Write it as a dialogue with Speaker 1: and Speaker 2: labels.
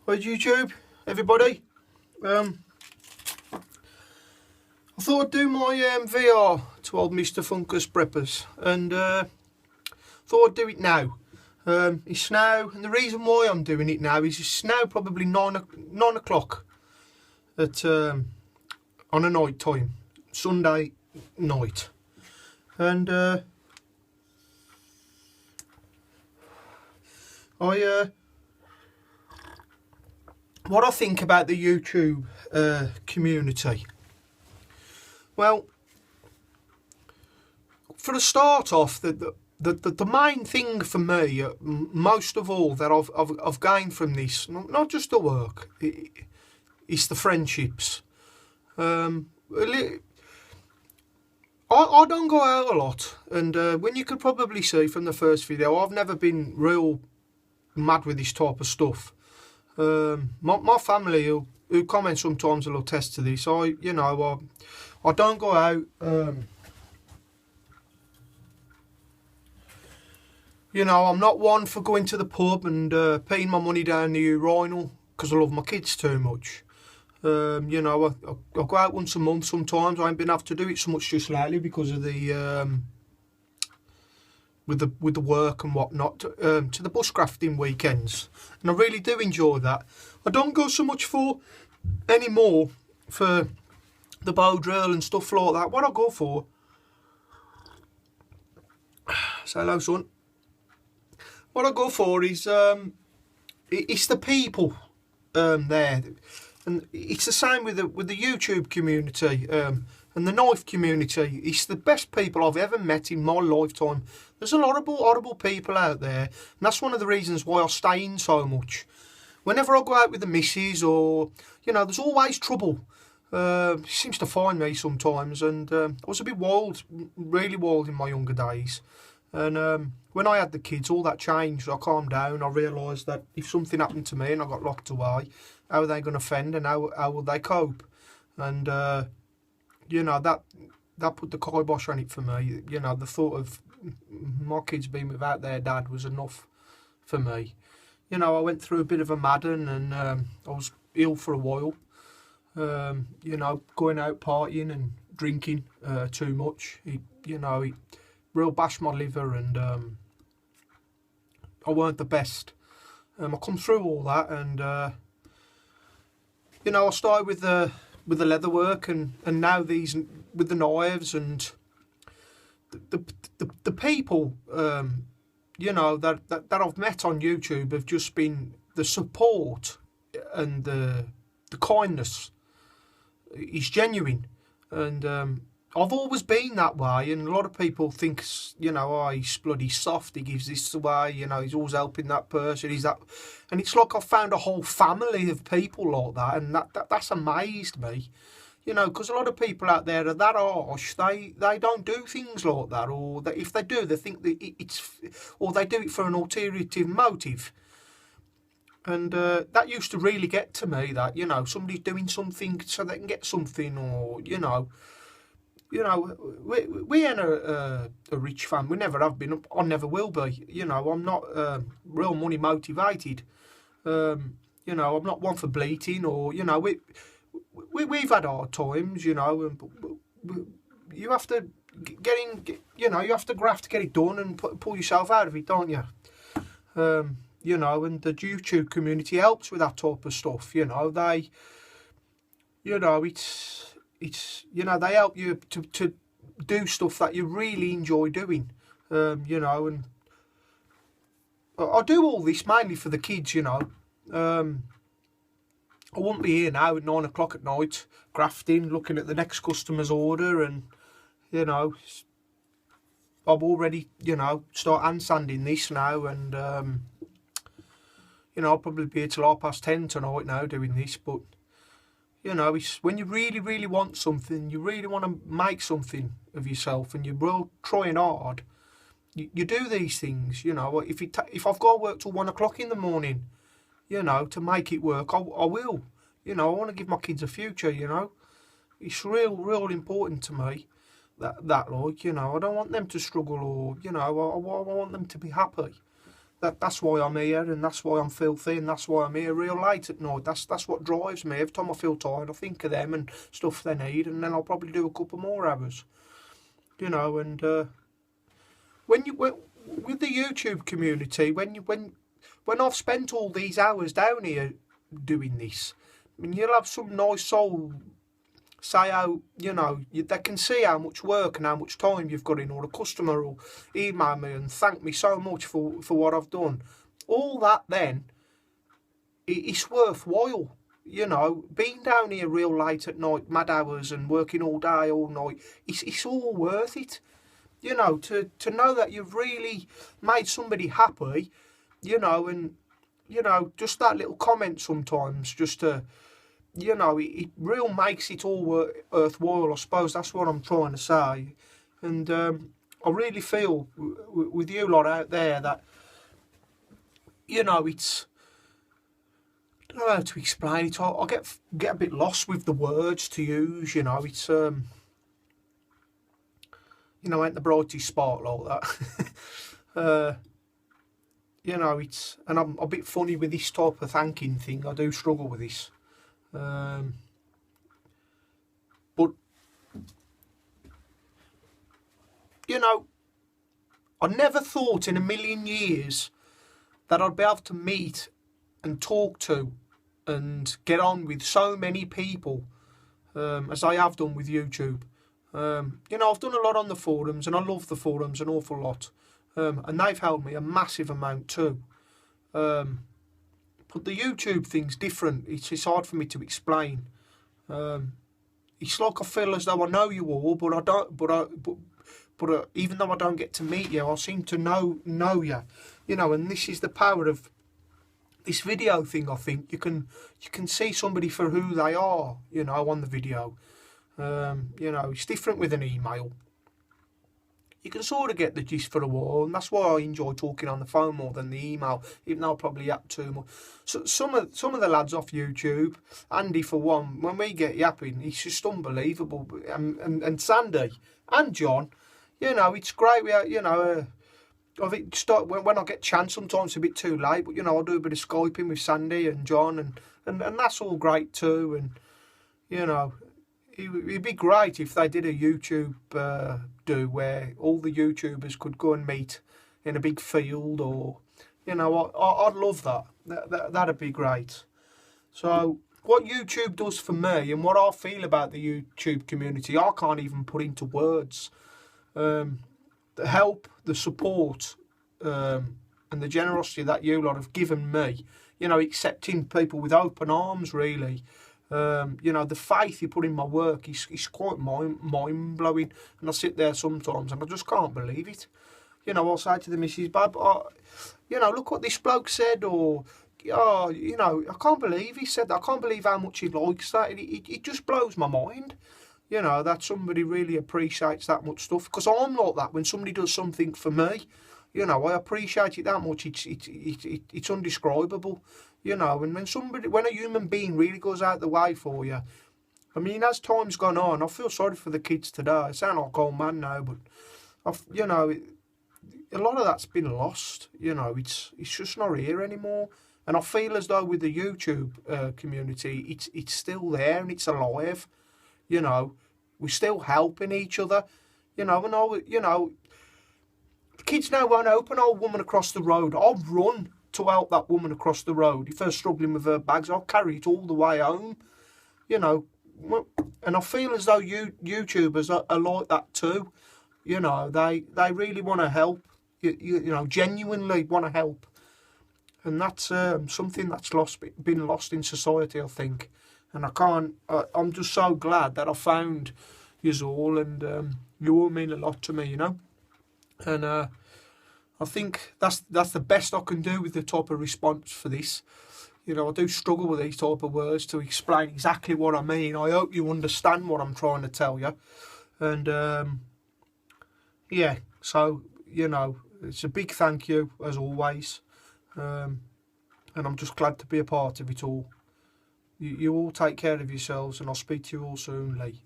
Speaker 1: Hi YouTube, everybody. I thought I'd do my VR to old Mr. Funkus Preppers, and thought I'd do it now. It's now, and the reason why I'm doing it now is it's now probably 9 o'clock at on a night time, Sunday night, and what I think about the YouTube community. Well, for the start off, the main thing for me, most of all, that I've gained from this, not just the work, it's the friendships. I don't go out a lot, and when you could probably see from the first video, I've never been real mad with this type of stuff. My family who comment sometimes will attest to this. I don't go out. I'm not one for going to the pub and paying my money down the urinal because I love my kids too much. I go out once a month sometimes. I ain't been able to do it so much just lately because of the with the work and whatnot, to the bushcrafting weekends, and I really do enjoy that. I don't go so much anymore for the bow drill and stuff like that. What I go for, say hello son, what I go for is it's the people there, and it's the same with the YouTube community and the knife community. It's the best people I've ever met in my lifetime. There's a lot of horrible people out there, and that's one of the reasons why I stay in so much. Whenever I go out with the missus, or there's always trouble. She seems to find me sometimes, and I was a bit wild, really wild in my younger days. And when I had the kids, all that changed. I calmed down. I realised that if something happened to me and I got locked away, how are they going to fend, and how will they cope? And that put the kibosh on it for me. The thought of my kids being without their dad was enough for me. I went through a bit of a madden, and I was ill for a while. Going out partying and drinking too much. It real bashed my liver, and I weren't the best. I come through all that, and I started with the leather work, and now these with the knives, and the people that I've met on YouTube have just been the support, and the kindness is genuine, and I've always been that way. And a lot of people think he's bloody soft, he gives this away, he's always helping that person, he's that, and it's like I've found a whole family of people like that, and that's amazed me. Because a lot of people out there are that harsh. They don't do things like that, or if they do, they think that or they do it for an ulterior motive. And that used to really get to me. That somebody's doing something so they can get something, or we ain't a rich family. We never have been. I never will be. I'm not real money motivated. I'm not one for bleating, or we've had hard times, and you have to you have to graft to get it done and pull yourself out of it, don't you? And the YouTube community helps with that type of stuff. They they help you to do stuff that you really enjoy doing. And I do all this mainly for the kids. I wouldn't be here now at 9 o'clock at night, grafting, looking at the next customer's order, and I'm already start hand sanding this now, and I'll probably be here till 10:30 tonight now doing this. But it's when you really, really want something, you really want to make something of yourself, and you're real trying hard, you do these things. If I've got to work till 1 o'clock in the morning, to make it work, I will. I want to give my kids a future. It's real important to me that I don't want them to struggle, or I want them to be happy. That's why I'm here, and that's why I'm filthy, and that's why I'm here real late at night. That's what drives me. Every time I feel tired, I think of them and stuff they need, and then I'll probably do a couple more hours. You know, and when with the YouTube community, when I've spent all these hours down here doing this, I mean, you'll have some nice soul say how, you know, they can see how much work and how much time you've got in, or a customer will email me and thank me so much for what I've done. All that then, it's worthwhile, you know. Being down here real late at night, mad hours, and working all day, all night, it's all worth it. You know, to know that you've really made somebody happy, you know, and, you know, just that little comment sometimes, just to, you know, it real makes it all worthwhile. I suppose that's what I'm trying to say. And I really feel with you lot out there that, you know, it's, I don't know how to explain it. I get a bit lost with the words to use. You know, it's you know, ain't the brightest spark like that. You know, it's, and I'm a bit funny with this type of thanking thing. I do struggle with this. But, you know, I never thought in a million years that I'd be able to meet and talk to and get on with so many people as I have done with YouTube. You know, I've done a lot on the forums, and I love the forums an awful lot. And they've helped me a massive amount too. But the YouTube thing's different. It's hard for me to explain. It's like I feel as though I know you all, but I don't. But even though I don't get to meet you, I seem to know you. You know, and this is the power of this video thing. I think you can see somebody for who they are. You know, on the video. You know, it's different with an email. You can sort of get the gist for a while, and that's why I enjoy talking on the phone more than the email, even though I probably yap too much. So some of the lads off YouTube, Andy for one, when we get yapping, it's just unbelievable. And Sandy and John, you know, it's great. You know, I think when I get chance, sometimes it's a bit too late, but you know, I do a bit of Skyping with Sandy and John, and that's all great too. And you know, it'd be great if they did a YouTube do where all the YouTubers could go and meet in a big field, or, you know, I'd love that. That'd be great. So what YouTube does for me and what I feel about the YouTube community, I can't even put into words. The help, the support, and the generosity that you lot have given me, you know, accepting people with open arms, really. You know, the faith you put in my work is quite mind-blowing, and I sit there sometimes and I just can't believe it. You know, I'll say to the missus, "Bab, you know, look what this bloke said," or, "Oh, you know, I can't believe he said that. I can't believe how much he likes that." It just blows my mind, you know, that somebody really appreciates that much stuff, because I'm like that. When somebody does something for me, you know, I appreciate it that much. It's undescribable. You know, and when a human being really goes out the way for you, I mean, as time's gone on, I feel sorry for the kids today. I sound like old man now, but you know, a lot of that's been lost. You know, it's just not here anymore. And I feel as though with the YouTube community, it's still there and it's alive. You know, we're still helping each other. You know, the kids now won't help an old woman across the road. I'll run to help that woman across the road. If they're struggling with her bags, I'll carry it all the way home. You know, and I feel as though YouTubers are like that too. You know, they really want to help. You know, genuinely want to help. And that's something that's been lost in society, I think. And I'm just so glad that I found yous all, and you all mean a lot to me, you know. And I think that's the best I can do with the type of response for this. You know, I do struggle with these type of words to explain exactly what I mean. I hope you understand what I'm trying to tell you. And yeah, so, you know, it's a big thank you as always. And I'm just glad to be a part of it all. You all take care of yourselves, and I'll speak to you all soon, Lee.